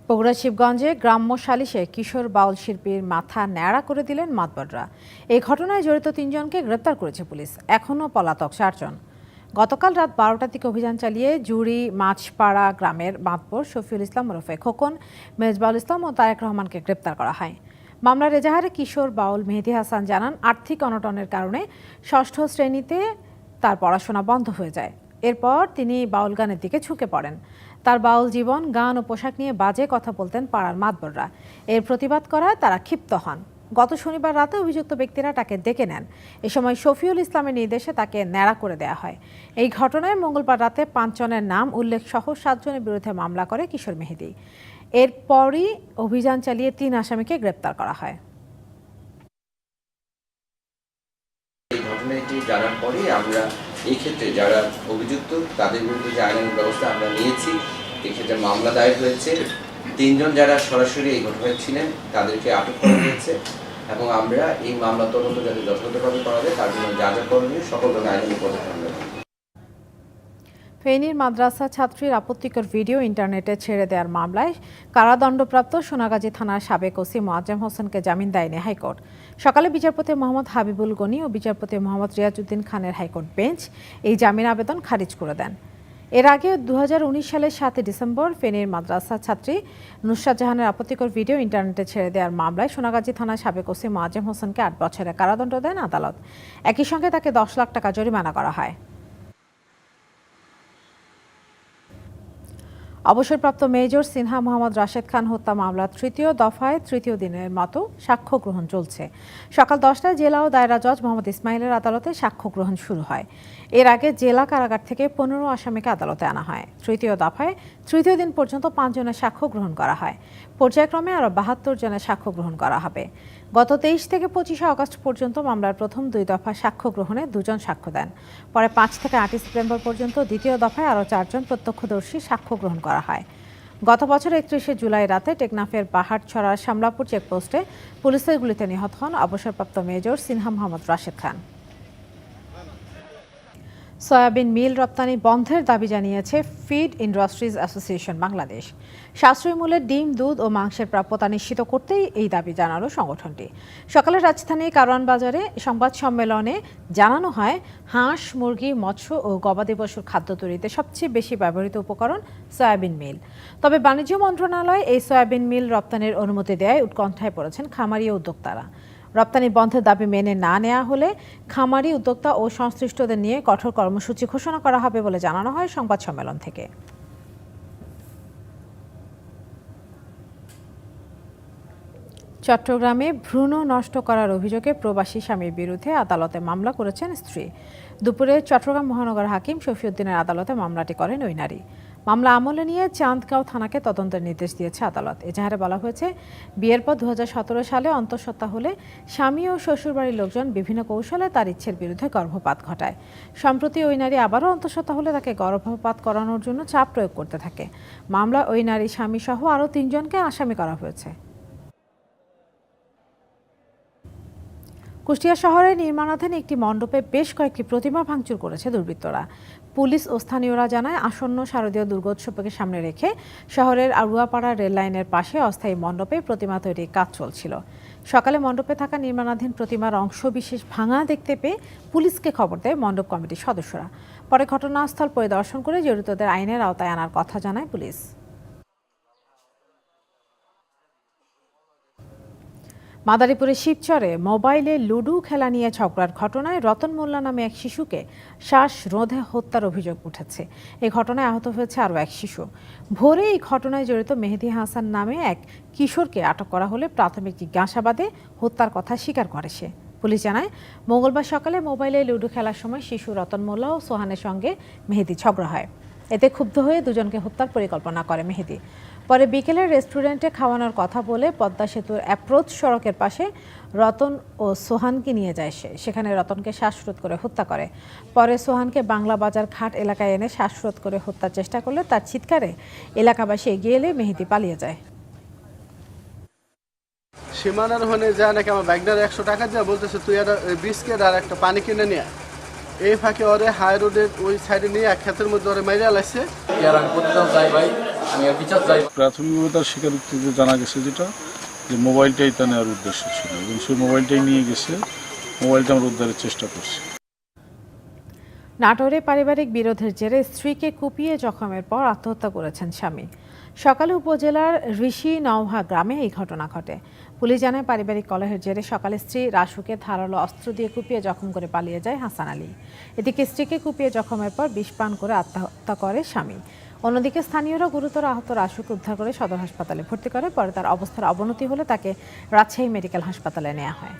বগুড়া শিবগঞ্জে গ্রাম্য সালিশে কিশোর বাউল শিল্পীর মাথা ন্যাড়া করে দিলেন মাতবররা। এই ঘটনায় জড়িত ৩ জনকে গ্রেপ্তার করেছে পুলিশ। এখনও পলাতক ৪ জন। গতকাল রাত ১২টার দিকে অভিযান চালিয়ে জুড়ি মাছপাড়া গ্রামের মাতবর শফিউল ইসলাম ওরফে খোকন, মেজবাউল ইসলাম ও তারেক রহমানকে গ্রেপ্তার করা হয়। মামলার এজাহারে কিশোর বাউল মেহেদী হাসান জানান, আর্থিক অনটনের কারণে ৬ষ্ঠ শ্রেণীতে তার পড়াশোনা বন্ধ হয়ে যায়। এরপর তিনি বাউল গানের দিকে ঝুঁকে পড়েন। তার বাউল জীবন, গান ও পোশাক নিয়ে বাজে কথা বলতেন পাড়ার মাতবররা। এর প্রতিবাদ করায় তারা ক্ষিপ্ত হন। গত শনিবার রাতে অভিযুক্ত ব্যক্তিরা তাকে ডেকে নেন। এ সময় শফিউল ইসলামের নির্দেশে তাকে ন্যাড়া করে দেওয়া হয়। এই ঘটনায় মঙ্গলবার রাতে ৫ জনের নাম উল্লেখ সহ ৭ জনের বিরুদ্ধে মামলা করে কিশোর মেহেদী। এরপরই অভিযান চালিয়ে ৩ আসামিকে গ্রেপ্তার করা হয়। এই ঘটনাটি জানার পরে আমরা এই ক্ষেত্রে যারা অভিযুক্ত তাদের বিরুদ্ধে যে আইনানুগ ব্যবস্থা আমরা নিয়েছি। এক্ষেত্রে মামলা দায়ের হয়েছে। ৩ জন যারা সরাসরি এই ঘটনায় ছিলেন তাদেরকে আটক করা হয়েছে এবং আমরা এই মামলা তদন্ত যাতে যথাযথভাবে করা যায় তার জন্য যা যা করণীয় সকল ধরনের আইনানুগ পদক্ষেপ আমরা নেব। ফেনীর মাদ্রাসা ছাত্রীর আপত্তিকর ভিডিও ইন্টারনেটে ছেড়ে দেওয়ার মামলায় কারাদণ্ডপ্রাপ্ত সোনাগাজী থানার সাবেক ওসি মোয়াজ্জেম হোসেনকে জামিন দেয়নি হাইকোর্ট। সকালে বিচারপতি মোহাম্মদ হাবিবুল গনি ও বিচারপতি মোহাম্মদ রিয়াজউদ্দিন খানের হাইকোর্ট বেঞ্চ এই জামিন আবেদন খারিজ করে দেন। এর আগে ২০১৯ সালের ৭ ডিসেম্বর ফেনীর মাদ্রাসা ছাত্রী নুসরাত জাহানের আপত্তিকর ভিডিও ইন্টারনেটে ছেড়ে দেওয়ার মামলায় সোনাগাজী থানার সাবেক ওসি মোয়াজ্জেম হোসেনকে ৮ বছরের কারাদণ্ড দেন আদালত। একই সঙ্গে তাকে ১০ লাখ টাকা জরিমানা করা হয়। অবসরপ্রাপ্ত মেজর সিনহা মোহাম্মদ রাশেদ খান হত্যা মামলার ৩য় দফায় ৩য় দিনের মতো সাক্ষ্য গ্রহণ চলছে। সকাল ১০টায় জেলা ও দায়রা জজ মোহাম্মদ ইসমাইলের আদালতে সাক্ষ্য গ্রহণ শুরু হয়। এর আগে জেলা কারাগার থেকে ১৫ আসামিকে আদালতে আনা হয়। ৩য় দফায় ৩য় দিন পর্যন্ত ৫ জনের সাক্ষ্য গ্রহণ করা হয়। পর্যায়ক্রমে আরও ৭২ জনের সাক্ষ্য গ্রহণ করা হবে। গত ২৩ থেকে ২৫ আগস্ট পর্যন্ত মামলার প্রথম ২ দফা সাক্ষ্য গ্রহণে ২ জন সাক্ষ্য দেন। পরে ৫ থেকে ৮ সেপ্টেম্বর পর্যন্ত দ্বিতীয় দফায় আরও ৪ জন প্রত্যক্ষদর্শী সাক্ষ্য গ্রহণ করা হয়। গত বছর ৩১শে জুলাই রাতে টেকনাফের পাহাড়ছড়ার শামলাপুর চেকপোস্টে পুলিশের গুলিতে নিহত হন অবসরপ্রাপ্ত মেজর সিনহা মোহাম্মদ রাশেদ খান। সয়াবিন মিল রপ্তানি বন্ধের দাবি জানিয়েছে ফিড ইন্ডাস্ট্রিজ অ্যাসোসিয়েশন বাংলাদেশ। সাশ্রয়ী মূল্যে ডিম, দুধ ও মাংসের প্রাপ্যতা নিশ্চিত করতেই এই দাবি জানালো সংগঠনটি। সকালে রাজধানীর কারওয়ান বাজারে সংবাদ সম্মেলনে জানানো হয়, হাঁস, মুরগি, মৎস্য ও গবাদি পশুর খাদ্য তৈরিতে সবচেয়ে বেশি ব্যবহৃত উপকরণ সয়াবিন মিল। তবে বাণিজ্য মন্ত্রণালয় এই সয়াবিন মিল রপ্তানির অনুমতি দেয় উৎকণ্ঠায় পড়েছেন খামারি ও উদ্যোক্তারা। রপ্তানি বন্ধের দাবি মেনে না নেওয়া হলে খামারি, উদ্যোক্তা ও সংশ্লিষ্টদের নিয়ে কঠোর কর্মসূচি ঘোষণা করা হবে বলে জানানো হয় সংবাদ সম্মেলন থেকে। চট্টগ্রামে ভ্রূণ নষ্ট করার অভিযোগে প্রবাসী স্বামীর বিরুদ্ধে আদালতে মামলা করেছেন স্ত্রী। দুপুরে চট্টগ্রাম মহানগর হাকিম শফিউদ্দিনের আদালতে মামলাটি করেন ওই নারী। মামলা আমলে নিয়ে চাঁদগাঁও থানাকে তদন্তের নির্দেশ দিয়েছে আদালত। এজাহারে বলা হয়েছে, বিয়ের পর ২০১৭ সালে অন্তঃসত্ত্বা হলে স্বামী ও শ্বশুরবাড়ির লোকজন বিভিন্ন কৌশলে তার ইচ্ছের বিরুদ্ধে গর্ভপাত ঘটায়। সম্প্রতি ওই নারী আবারও অন্তঃসত্ত্বা হলে তাকে গর্ভপাত করানোর জন্য চাপ প্রয়োগ করতে থাকে। মামলায় ওই নারী স্বামী সহ আরও ৩ জনকে আসামি করা হয়েছে। কুষ্টিয়া শহরে নির্মাণাধীন একটি মণ্ডপে বেশ কয়েকটি প্রতিমা ভাঙচুর করেছে দুর্বৃত্তরা। পুলিশ ও স্থানীয়রা জানায়, আসন্ন শারদীয় দুর্গোৎসবকে সামনে রেখে শহরের আড়ুয়াপাড়া রেললাইনের পাশে অস্থায়ী মণ্ডপে প্রতিমা তৈরির কাজ চলছিল। সকালে মণ্ডপে থাকা নির্মাণাধীন প্রতিমার অংশবিশেষ ভাঙা দেখতে পেয়ে পুলিশকে খবর দেয় মণ্ডপ কমিটির সদস্যরা। পরে ঘটনাস্থল পরিদর্শন করে জড়িতদের আইনের আওতায় আনার কথা জানায় পুলিশ। মাদারীপুরের শিবচরে মোবাইলে লুডু খেলা নিয়ে ঝগড়ার ঘটনায় রতন মোল্লা নামে এক শিশুকে শ্বাসরোধে হত্যার অভিযোগ উঠেছে। এই ঘটনায় আহত হয়েছে আরও এক শিশু। ভোরে এই ঘটনায় জড়িত মেহেদী হাসান নামে এক কিশোরকে আটক করা হলে প্রাথমিক জিজ্ঞাসাবাদে হত্যার কথা স্বীকার করে সে। পুলিশ জানায়, মঙ্গলবার সকালে মোবাইলে লুডু খেলার সময় শিশু রতন মোল্লা ও সোহানের সঙ্গে মেহেদী ঝগড়া হয়। এতে ক্ষুব্ধ হয়ে দুজনকে হত্যার পরিকল্পনা করে মেহেদী। পরে বিকেলে রেস্টুরেন্টে খাওয়ানোর কথা বলে পদ্মা সেতুর অ্যাপ্রোচ সড়কের পাশে রতন ও সোহানকে নিয়ে যায় সে। সেখানে রতনকে শ্বাসরোধ করে হত্যা করে। পরে সোহানকে বাংলা বাজার ঘাট এলাকায় এনে শ্বাসরোধ করে হত্যার চেষ্টা করলে তার চিৎকারে এলাকাবাসী এগিয়ে এলে মেহেদী পালিয়ে যায়। সীমানার হনে যায় নাকি আমার ব্যাগটার ১০০ টাকা যা বলতেছে, তুই একটা বিস্কিট আর একটা পানি কিনে নিয়ে। এই ফাঁকে ওরে হাই রোডের ওই সাইডে নিয়ে এক ক্ষেতের মধ্যে ওরে মাইরা লাগছে। আমি প্রতিদিন যাই ভাই আমি আর বিচার চাই। প্রাথমিকভাবে তার স্বীকারোক্তিতে জানা গেছে যেটা যে মোবাইলটাই তা নেওয়ার উদ্দেশ্য ছিল এবং সেই মোবাইলটাই নিয়ে গেছে। মোবাইলটা আমরা উদ্ধারের চেষ্টা করছি। নাটোরে পারিবারিক বিরোধের জেরে স্ত্রীকে কুপিয়ে জখমের পর আত্মহত্যা করেছেন স্বামী। সকালে উপজেলার ঋষি নওহা গ্রামে এই ঘটনা ঘটে। পুলিশ জানায় পারিবারিক কলহের জেরে সকালে স্ত্রী রাসুকে ধারালো অস্ত্র দিয়ে কুপিয়ে জখম করে পালিয়ে যায় হাসান আলী। এদিকে স্ত্রীকে কুপিয়ে জখমের পর বিষ পান করে আত্মহত্যা করে স্বামী। অন্যদিকে স্থানীয়রা গুরুতর আহত রাসুকে উদ্ধার করে সদর হাসপাতালে ভর্তি করে। পরে তার অবস্থার অবনতি হলে তাকে রাজশাহী মেডিকেল হাসপাতালে নেওয়া হয়।